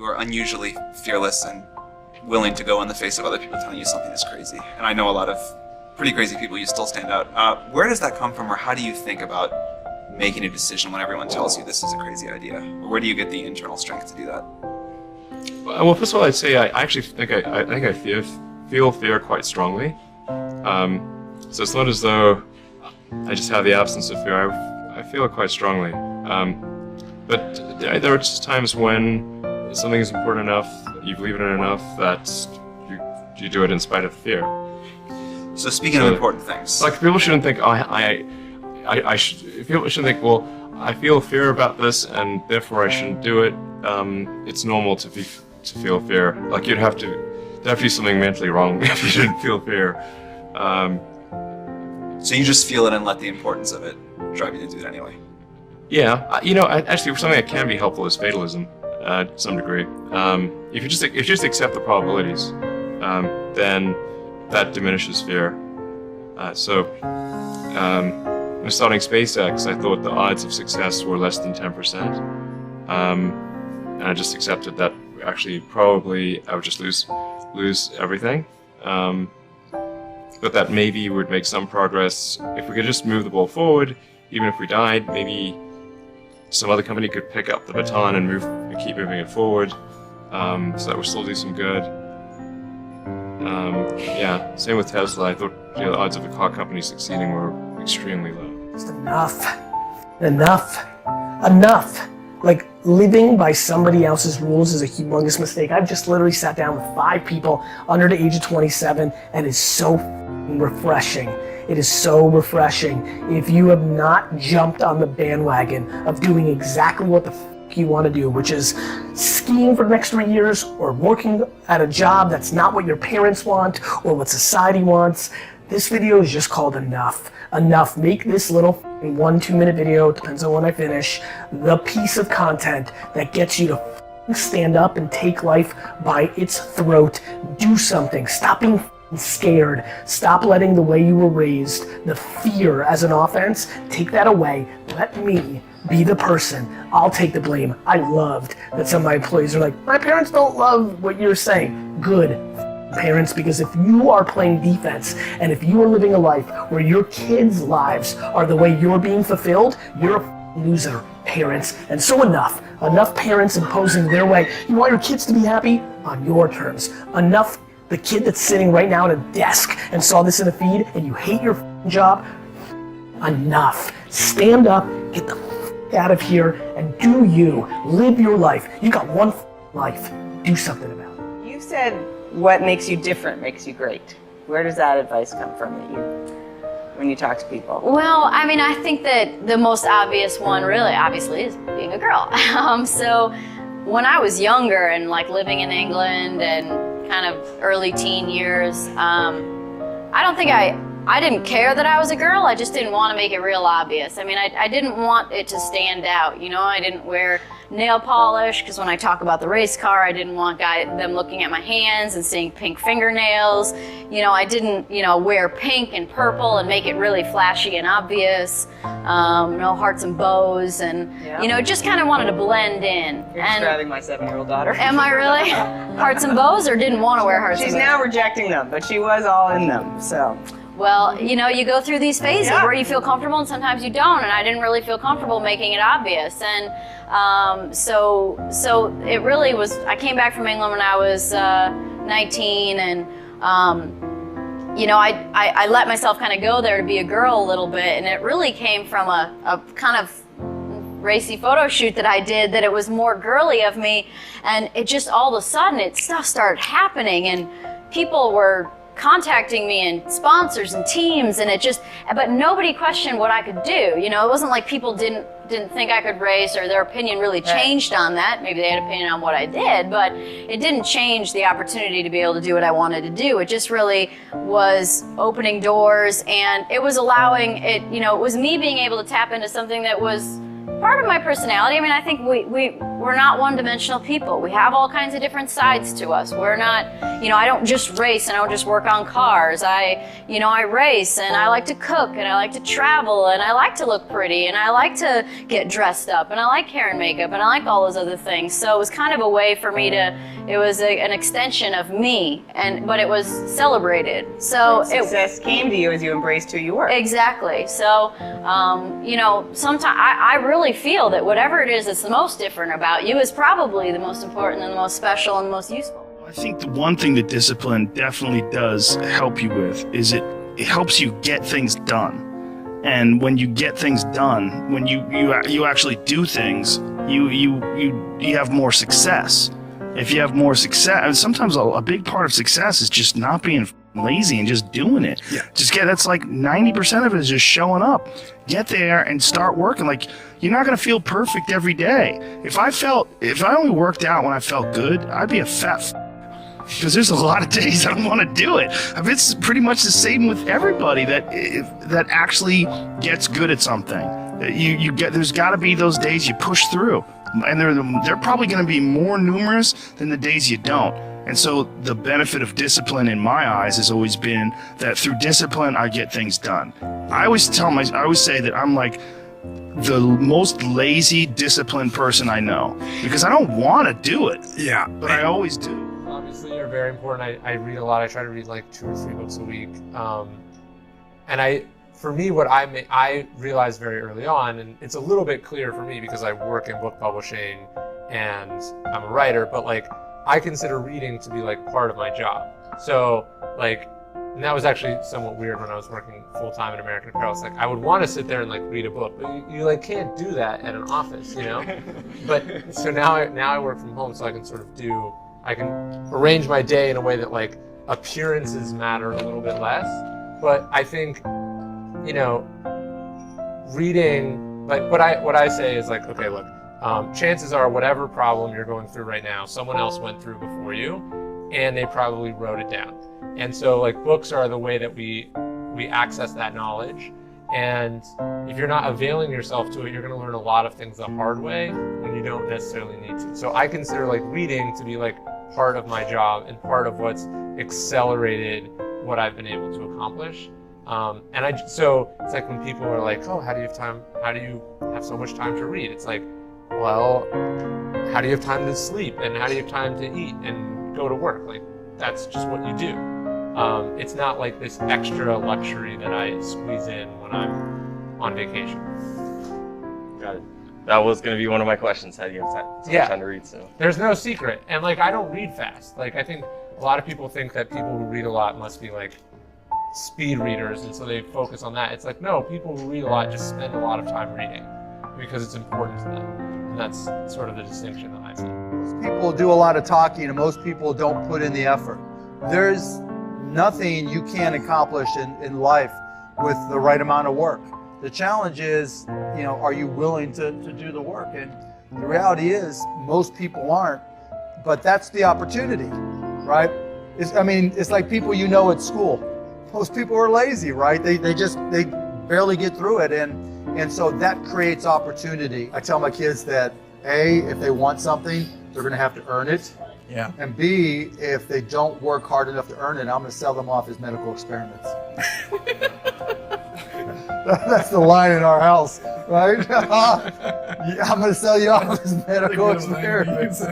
you are unusually fearless and willing to go in the face of other people telling you something is crazy. And I know a lot of pretty crazy people, you still stand out. Where does that come from, or how do you think about making a decision when everyone tells you this is a crazy idea? Or where do you get the internal strength to do that? Well, first of all, I'd say I actually think I feel fear quite strongly. So it's not as though I just have the absence of fear. I feel it quite strongly. But there are just times when something is important enough, you believe in it enough, that you do it in spite of fear. So speaking of important things, like people shouldn't think, people shouldn't think, well, I feel fear about this and therefore I shouldn't do it. It's normal to feel fear. Like there have to be something mentally wrong if you shouldn't feel fear. So you just feel it and let the importance of it drive you to do it anyway? Yeah, actually something that can be helpful is fatalism, to some degree. If you just accept the probabilities, then that diminishes fear. When starting SpaceX, I thought the odds of success were less than 10%. And I just accepted that actually probably I would just lose everything. But that maybe would make some progress. If we could just move the ball forward, even if we died, maybe some other company could pick up the baton and keep moving it forward, so that would still do some good. Yeah, same with Tesla. I thought the odds of a car company succeeding were extremely low. Just enough. Like, living by somebody else's rules is a humongous mistake. I've just literally sat down with 5 people under the age of 27, and it's so refreshing. It is so refreshing. If you have not jumped on the bandwagon of doing exactly what the you want to do, which is skiing for the next 3 years, or working at a job that's not what your parents want or what society wants, this video is just called enough. Enough. Make this little 1-2 minute video, depends on when I finish, the piece of content that gets you to stand up and take life by its throat. Do something. Stop being scared. Stop letting the way you were raised, the fear as an offense, take that away. Let me be the person. I'll take the blame. I loved that some of my employees are like, my parents don't love what you're saying. Good, parents, because if you are playing defense and if you are living a life where your kids' lives are the way you're being fulfilled, you're a loser, parents. And so enough parents imposing their way. You want your kids to be happy on your terms. Enough the kid that's sitting right now at a desk and saw this in a feed and you hate your job. Enough. Stand up, get the out of here, and do you. Live your life. You got one life. Do something about it. You said what makes you different makes you great. Where does that advice come from when you talk to people? Well, I mean, I think that the most obvious one really, obviously, is being a girl. So when I was younger and like living in England and kind of early teen years, I don't think I didn't care that I was a girl. I just didn't want to make it real obvious. I mean, I didn't want it to stand out, you know. I didn't wear nail polish because when I talk about the race car, I didn't want them looking at my hands and seeing pink fingernails. You know, I didn't, wear pink and purple and make it really flashy and obvious. No hearts and bows, and just kind of wanted to blend in. You're describing my 7-year-old daughter. Am I really? Hearts and bows, or didn't want to wear hearts and bows? She's now rejecting them, but she was all in them, so. Well, you go through these phases where you feel comfortable and sometimes you don't, and I didn't really feel comfortable making it obvious. And so it really was, I came back from England when I was 19, and I let myself kind of go there to be a girl a little bit, and it really came from a kind of racy photo shoot that I did, that it was more girly of me, and it just all of a sudden stuff started happening, and people were contacting me, and sponsors and teams, and but nobody questioned what I could do. It wasn't like people didn't think I could race, or their opinion really changed on that. Maybe they had an opinion on what I did, but it didn't change the opportunity to be able to do what I wanted to do. It just really was opening doors, and it was allowing it, it was me being able to tap into something that was part of my personality, I mean, I think we're not one-dimensional people. We have all kinds of different sides to us. We're not, I don't just race and I don't just work on cars. I race and I like to cook and I like to travel and I like to look pretty and I like to get dressed up and I like hair and makeup and I like all those other things. So it was kind of a way for me it was an extension of me, but it was celebrated. So success came to you as you embraced who you were. Exactly. So, sometimes I really feel that whatever it is that's the most different about you is probably the most important and the most special and the most useful. I think the one thing that discipline definitely does help you with is it helps you get things done. And when you get things done, when you actually do things, you have more success. If you have more success, and sometimes a big part of success is just not being lazy and just doing it. Yeah. That's like 90% of it is just showing up. Get there and start working. Like, you're not going to feel perfect every day. If I only worked out when I felt good, I'd be a fat because there's a lot of days I don't want to do it. It's pretty much the same with everybody that actually gets good at something. There's got to be those days you push through, and they're probably going to be more numerous than the days you don't. And so the benefit of discipline in my eyes has always been that through discipline I get things done. I always say that I'm like the most lazy, disciplined person I know because I don't want to do it. Yeah. But I always do. Obviously, you're very important. I read a lot. I try to read like 2 or 3 books a week. For me, what I realized very early on, and it's a little bit clear for me because I work in book publishing and I'm a writer, but like I consider reading to be like part of my job. So like, and that was actually somewhat weird when I was working full time in American Apparel. It's like I would want to sit there and like read a book, but you like can't do that at an office, But so now I work from home, so I can I can arrange my day in a way that like appearances matter a little bit less. But I think, reading, like what I say is like, okay, look, chances are whatever problem you're going through right now, someone else went through before you and they probably wrote it down. And so like books are the way that we access that knowledge. And if you're not availing yourself to it, you're going to learn a lot of things the hard way when you don't necessarily need to. So I consider like reading to be like part of my job and part of what's accelerated what I've been able to accomplish. So it's like when people are like, oh, how do you have time? How do you have so much time to read? It's like, well, how do you have time to sleep? And how do you have time to eat and go to work? Like, that's just what you do. It's not like this extra luxury that I squeeze in when I'm on vacation. Got it. That was going to be one of my questions. How do you have time to read? So there's no secret. And like, I don't read fast. Like, I think a lot of people think that people who read a lot must be like speed readers, and so they focus on that. It's like, no, people who read a lot just spend a lot of time reading because it's important to them. And that's sort of the distinction that I see. Most people do a lot of talking and most people don't put in the effort. There's nothing you can accomplish in life with the right amount of work. The challenge is, are you willing to do the work? And the reality is most people aren't, but that's the opportunity, right? It's like people at school. Most people are lazy, right? They barely get through it, and so that creates opportunity. I tell my kids that A, if they want something, they're going to have to earn it. Yeah. And B, if they don't work hard enough to earn it, I'm going to sell them off as medical experiments. That's the line in our house, right? I'm going to sell you off as medical experiments.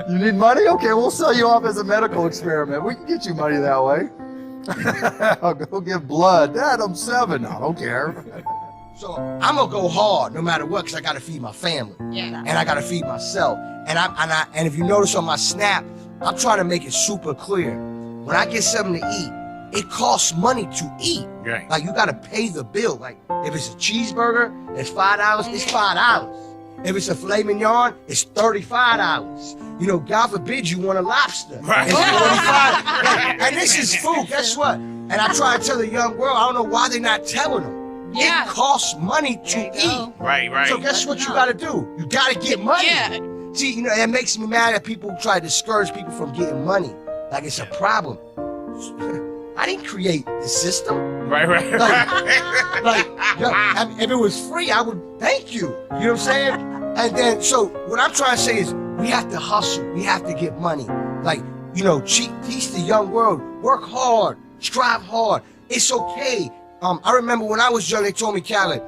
You need money? Okay, we'll sell you off as a medical experiment. We can get you money that way. I'll go give blood. Dad, I'm 7. I don't care. So I'm gonna go hard no matter what, because I gotta feed my family. Yeah. And I gotta feed myself. And if you notice on my Snap, I'm trying to make it super clear. When I get something to eat, it costs money to eat. Right. Like, you gotta pay the bill. Like, if it's a cheeseburger, it's $5, it's $5. If it's a filet mignon, it's $35. God forbid you want a lobster. Right. It's $45. And this is food, guess what? And I try to tell the young girl, I don't know why they're not telling them. Yeah. It costs money to eat. Right. So guess what you gotta do? You gotta get money. Yeah. See, that makes me mad that people try to discourage people from getting money. Like it's a problem. I didn't create the system. Right. If it was free, I would thank you. You know what I'm saying? And then, so what I'm trying to say is we have to hustle. We have to get money. Like, you know, teach the young world, work hard, strive hard. It's okay. I remember when I was young, they told me, Khaled,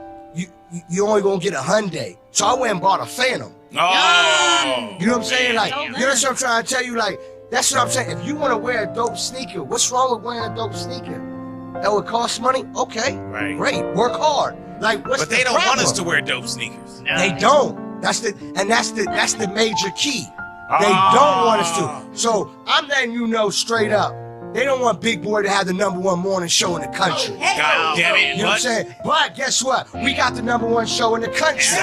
you only gonna get a Hyundai. So I went and bought a Phantom. Oh. You know what I'm saying? Like, you know what I'm trying to tell you? Like, that's what I'm saying. If you want to wear a dope sneaker, what's wrong with wearing a dope sneaker? That would cost money? Okay. Right. Great. Work hard. Like, what's But they the don't problem? want us to wear dope sneakers. They don't. That's the major key. They don't want us to. So I'm letting you know straight up. They don't want Big Boy to have the #1 morning show in the country. God damn it. You know what I'm saying? But guess what? We got the #1 show in the country.